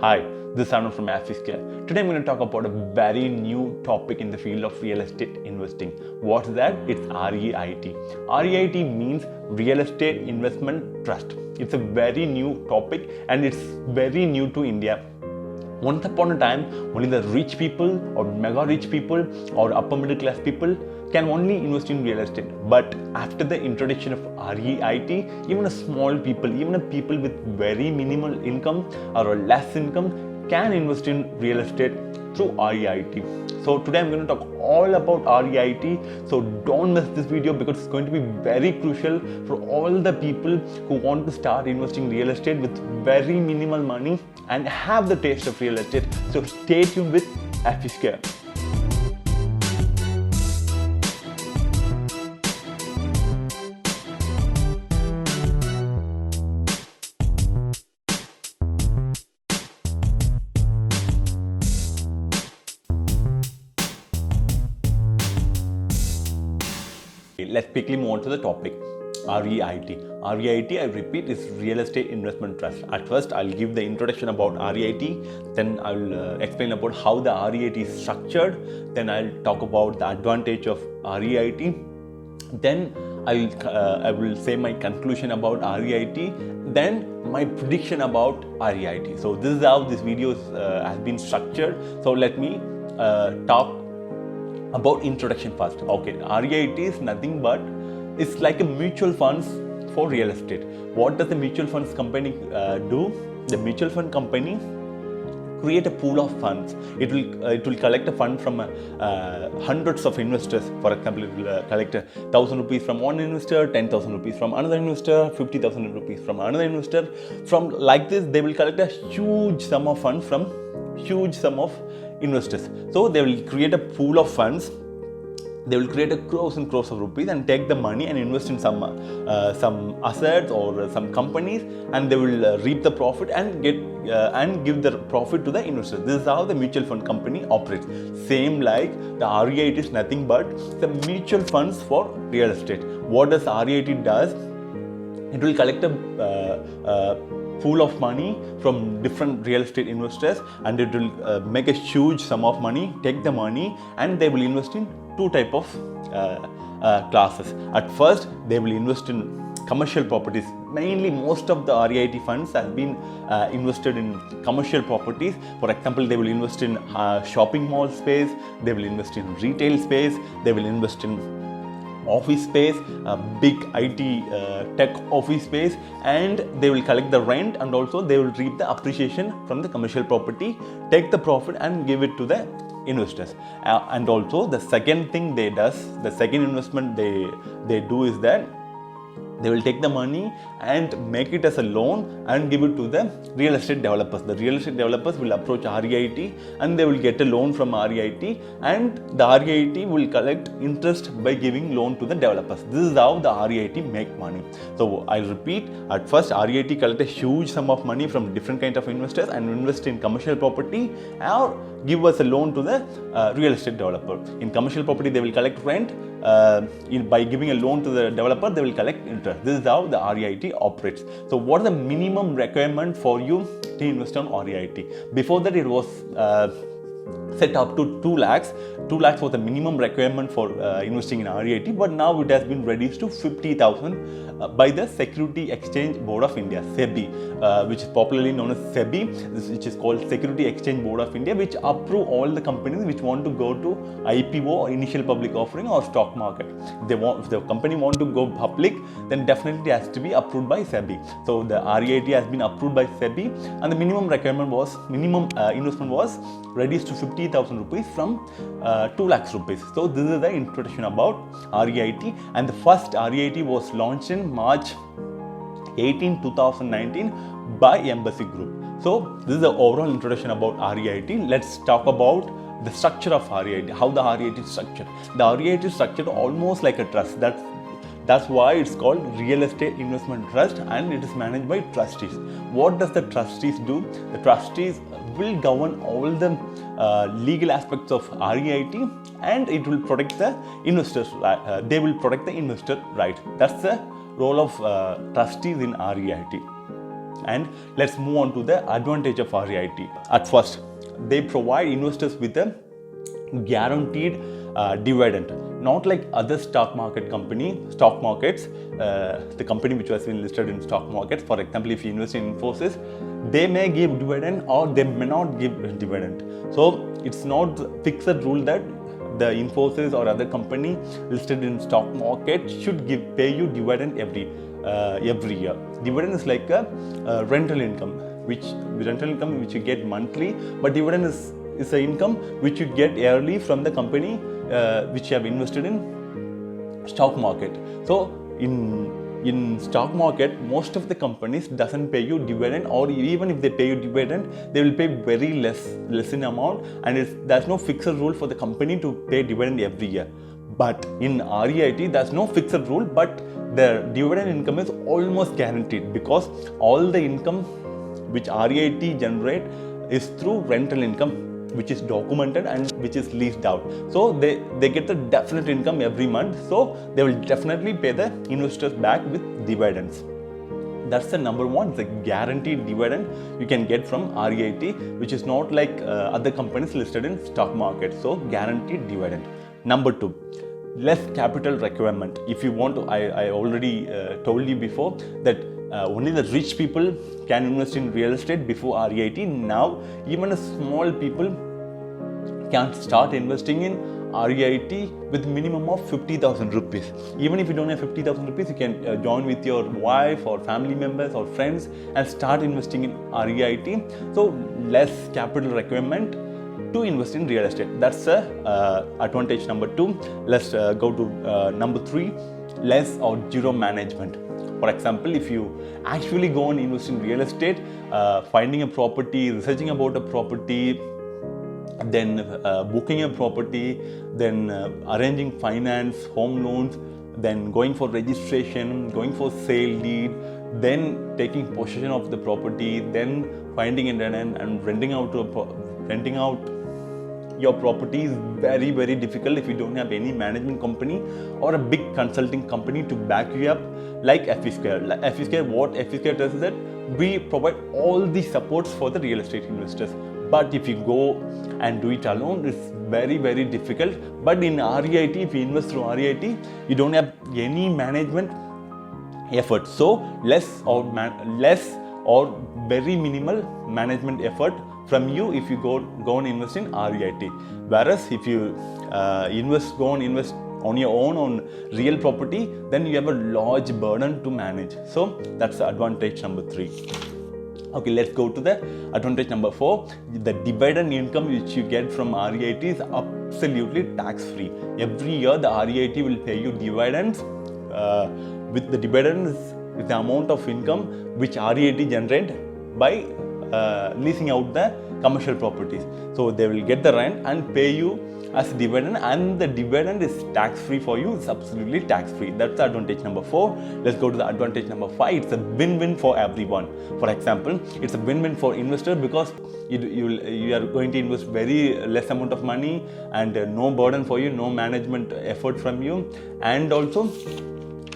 Hi, this is Arnold from FESQUARE. Today I'm going to talk about a very new topic in the field of real estate investing. What's that? It's REIT. REIT means Real Estate Investment Trust. It's a very new topic and it's very new to India. Once upon a time, only the rich people or mega rich people or upper middle class people can only invest in real estate. But after the introduction of REIT, even a small people, even a people with very minimal income or less income can invest in real estate through REIT. So today I'm going to talk all about REIT. So don't miss this video because it's going to be very crucial for all the people who want to start investing in real estate with very minimal money and have the taste of real estate. So stay tuned with FESQUARE. Let's quickly move on to the topic. REIT. REIT, I repeat, is Real Estate Investment Trust. At first, I'll give the introduction about REIT, then I'll explain about how the REIT is structured, then I'll talk about the advantage of REIT, then I will say my conclusion about REIT, then my prediction about REIT. So this is how this video has been structured. So let me talk about introduction first. Okay, REIT is nothing but it's like a mutual funds for real estate. What does the mutual funds company do? The mutual fund company create a pool of funds. It will collect a fund from hundreds of investors. For example, it will collect 1,000 rupees from one investor, 10,000 rupees from another investor, 50,000 rupees from another investor. From like this, they will collect a huge sum of funds from huge sum of investors. So they will create a pool of funds. They will create a crores and crores of rupees and take the money and invest in some assets or some companies, and they will reap the profit and give the profit to the investors. This is how the mutual fund company operates. Same like the REIT is nothing but the mutual funds for real estate. What does REIT does? It will collect a pool of money from different real estate investors, and it will make a huge sum of money, take the money, and they will invest in two type of classes. At first, they will invest in commercial properties. Mainly, most of the REIT funds have been invested in commercial properties. For example, they will invest in shopping mall space, they will invest in retail space, they will invest in office space, big IT tech office space, and they will collect the rent, and also they will reap the appreciation from the commercial property, take the profit and give it to the investors. And also the second thing the second investment they do is that they will take the money and make it as a loan and give it to the real estate developers. The real estate developers will approach REIT and they will get a loan from REIT, and the REIT will collect interest by giving loan to the developers. This is how the REIT make money. So I'll repeat, at first REIT collect a huge sum of money from different kinds of investors and invest in commercial property or give us a loan to the real estate developer. In commercial property, they will collect rent. By giving a loan to the developer, they will collect interest. This is how the REIT operates. So what is the minimum requirement for you to invest on REIT? Before that, it was set up to 2 lakhs. 2 lakhs was the minimum requirement for investing in REIT, but now it has been reduced to 50,000 by the Security Exchange Board of India, SEBI, which is popularly known as SEBI, which is called Security Exchange Board of India, which approve all the companies which want to go to IPO or initial public offering or stock market. If the company want to go public, then definitely it has to be approved by SEBI. So the REIT has been approved by SEBI, and the minimum investment was reduced to 50,000 rupees from 2 lakhs rupees. So this is the introduction about REIT, and the first REIT was launched in March 18, 2019 by Embassy Group. So this is the overall introduction about REIT. Let's talk about the structure of REIT, how the REIT is structured. The REIT is structured almost like a trust. That's why it's called Real Estate Investment Trust, and it is managed by trustees. What does the trustees do? The trustees will govern all the legal aspects of REIT, and it will protect the investors. They will protect the investor right. That's the role of trustees in REIT. And let's move on to the advantage of REIT. At first, they provide investors with a guaranteed dividend, not like other stock markets, the company which has been listed in stock markets. For example, if you invest in Infosys, they may give dividend or they may not give dividend. So it's not fixed rule that the Infosys or other company listed in stock market should pay you dividend every year. Dividend is like a rental income, which you get monthly, but dividend is an income which you get yearly from the company which you have invested in stock market. So in stock market, most of the companies doesn't pay you dividend, or even if they pay you dividend, they will pay very less in amount, and there's no fixed rule for the company to pay dividend every year. But in REIT, there's no fixed rule, but the dividend income is almost guaranteed, because all the income which REIT generate is through rental income, which is documented and which is leased out. So they get the definite income every month. So they will definitely pay the investors back with dividends. That's the number one. It's a guaranteed dividend you can get from REIT, which is not like other companies listed in stock market. So guaranteed dividend. Number two, less capital requirement. If you want to, I already told you before that only the rich people can invest in real estate before REIT. Now even a small people can start investing in REIT with minimum of 50,000 rupees. Even if you don't have 50,000 rupees, you can join with your wife or family members or friends and start investing in REIT. So less capital requirement to invest in real estate. That's advantage number two. Let's go to number three, less or zero management. For example, if you actually go and invest in real estate, finding a property, researching about a property, then booking a property, then arranging finance, home loans, then going for registration, going for sale deed, then taking possession of the property, then finding a tenant and renting out your property is very, very difficult if you don't have any management company or a big consulting company to back you up, like FESQUARE. What FESQUARE does is that we provide all the supports for the real estate investors. But if you go and do it alone, it's very, very difficult. But in REIT, if you invest through REIT, you don't have any management effort. So less or very minimal management effort from you if you go and invest in REIT. Whereas if you go and invest on your own on real property, then you have a large burden to manage. So that's the advantage number three. Okay, let's go to the advantage number four. The dividend income which you get from REIT is absolutely tax-free. Every year the REIT will pay you dividends. With the dividends is the amount of income which REIT generate by leasing out the commercial properties. So they will get the rent and pay you as a dividend, and the dividend is tax-free for you. It's absolutely tax-free. That's the advantage number four. Let's go to the advantage number five. It's a win-win for everyone. For example, it's a win-win for investor because you are going to invest very less amount of money and no burden for you, no management effort from you, and also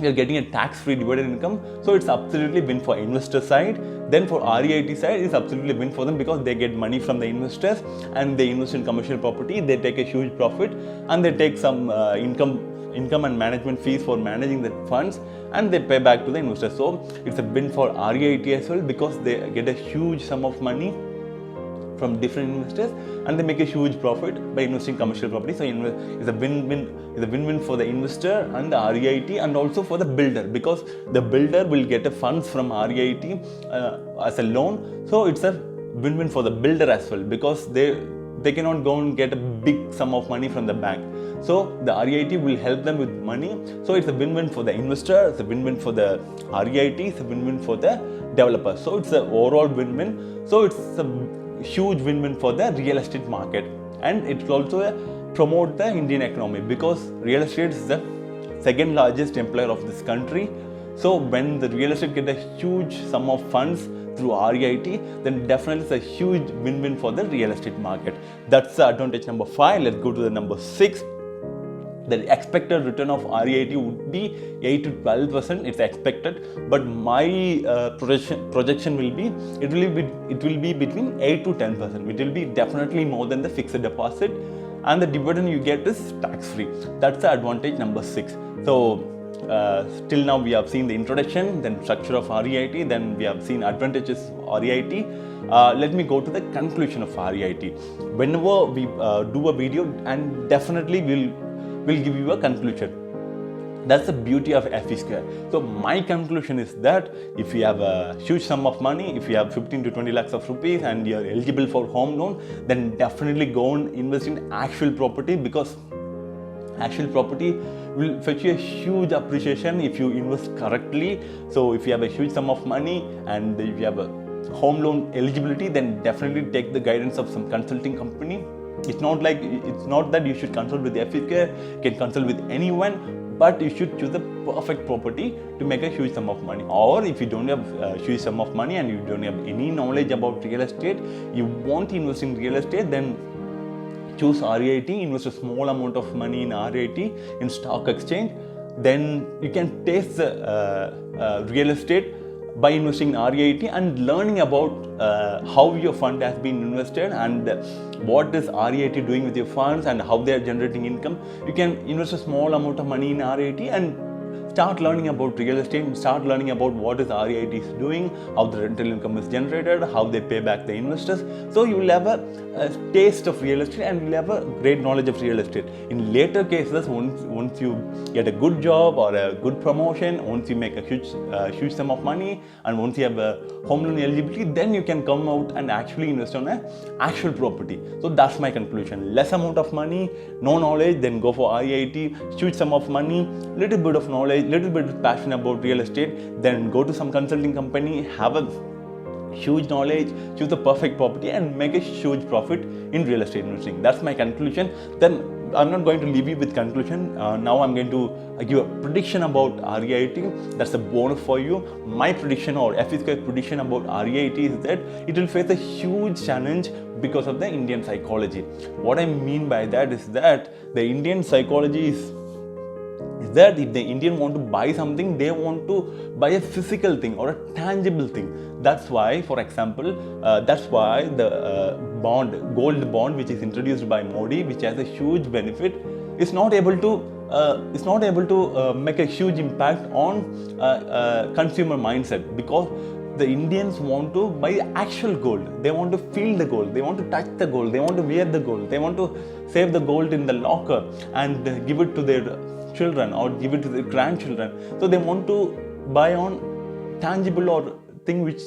you are getting a tax-free dividend income. So it's absolutely win for investor side. Then for REIT side, it's absolutely win for them because they get money from the investors and they invest in commercial property. They take a huge profit and they take some income and management fees for managing the funds, and they pay back to the investors. So it's a win for REIT as well because they get a huge sum of money from different investors and they make a huge profit by investing commercial property. So it's a win-win for the investor and the REIT, and also for the builder because the builder will get a funds from REIT as a loan. So it's a win-win for the builder as well because they cannot go and get a big sum of money from the bank. So the REIT will help them with money. So it's a win-win for the investor, it's a win-win for the REIT, it's a win-win for the developer. So it's an overall win-win. So it's a huge win-win for the real estate market, and it will also promote the Indian economy because real estate is the second largest employer of this country. So when the real estate get a huge sum of funds through REIT, then definitely it's a huge win-win for the real estate market. That's the advantage number five. Let's go to the number six. the expected return of REIT would be 8 to 12%. It's expected, but my projection will be it will be between 8 to 10%. It will be definitely more than the fixed deposit, and the dividend you get is tax free. That's the advantage number 6. So till now we have seen the introduction, then structure of REIT, then we have seen advantages of REIT. Let me go to the conclusion of REIT. Whenever we do a video, and definitely we'll give you a conclusion. That's the beauty of FESQUARE. So my conclusion is that if you have a huge sum of money, if you have 15 to 20 lakhs of rupees and you're eligible for home loan, then definitely go and invest in actual property, because actual property will fetch you a huge appreciation if you invest correctly. So if you have a huge sum of money and if you have a home loan eligibility, then definitely take the guidance of some consulting company. It's not that you should consult with FESQUARE, you can consult with anyone, but you should choose the perfect property to make a huge sum of money. Or if you don't have a huge sum of money and you don't have any knowledge about real estate, you want to invest in real estate, then choose REIT, invest a small amount of money in REIT in stock exchange. Then you can taste the real estate by investing in REIT and learning about how your fund has been invested and what is REIT doing with your funds and how they are generating income. You can invest a small amount of money in REIT and start learning about real estate, start learning about what is REIT is doing, how the rental income is generated, how they pay back the investors. So you will have a taste of real estate and you will have a great knowledge of real estate. In later cases, once you get a good job or a good promotion, once you make a huge sum of money, and once you have a home loan eligibility, then you can come out and actually invest on an actual property. So that's my conclusion. Less amount of money, no knowledge, then go for REIT. Huge sum of money, little bit of knowledge, little bit of passion about real estate, then go to some consulting company, have a huge knowledge, choose the perfect property and make a huge profit in real estate investing. That's my conclusion. Then I'm not going to leave you with conclusion. Now I'm going to give a prediction about REIT. That's a bonus for you. My prediction or FESQUARE prediction about REIT is that it will face a huge challenge because of the Indian psychology. What I mean by that is that the Indian psychology is that if the Indian want to buy something, they want to buy a physical thing or a tangible thing. That's why, for example, the gold bond, which is introduced by Modi, which has a huge benefit, is not able to make a huge impact on consumer mindset, because the Indians want to buy actual gold. They want to feel the gold. They want to touch the gold. They want to wear the gold. They want to save the gold in the locker and give it to their children or give it to their grandchildren. So they want to buy on tangible or thing which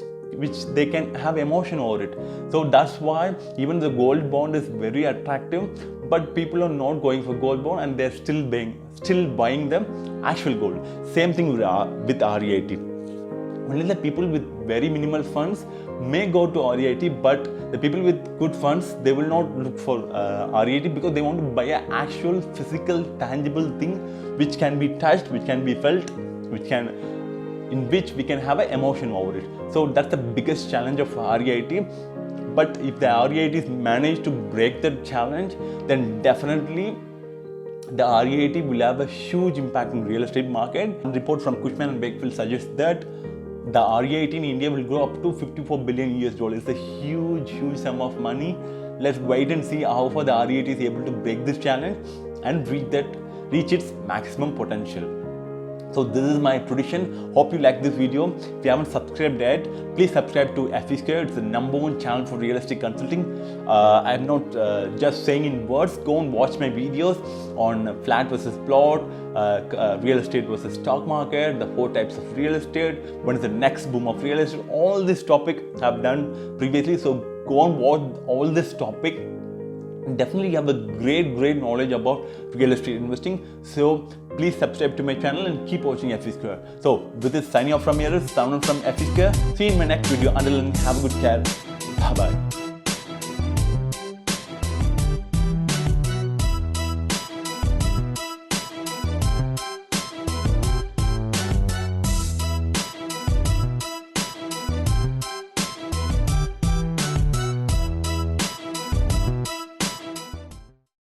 they can have emotion over it. So that's why even the gold bond is very attractive, but people are not going for gold bond and they're still buying them actual gold. Same thing with REIT. Only the people with very minimal funds may go to REIT, but the people with good funds, they will not look for REIT because they want to buy an actual physical tangible thing which can be touched, which can be felt, in which we can have an emotion over it. So that's the biggest challenge of REIT. But if the REIT manage to break the challenge, then definitely the REIT will have a huge impact in real estate market. A report from Cushman & Wakefield suggests that the REIT in India will grow up to $54 billion. It's a huge sum of money. Let's wait and see how far the REIT is able to break this challenge and reach its maximum potential. So this is my prediction. Hope you like this video. If you haven't subscribed yet, please subscribe to FESQUARE. It's the #1 channel for real estate consulting. I'm not just saying in words. Go and watch my videos on flat versus plot, real estate versus stock market, the 4 types of real estate, when is the next boom of real estate. All this topic I've done previously. So go and watch all this topic. Definitely have a great knowledge about real estate investing. So please subscribe to my channel and keep watching FESQUARE. So with this, signing off from here is Savan from FESQUARE. See you in my next video. Until then, have a good care. Bye bye.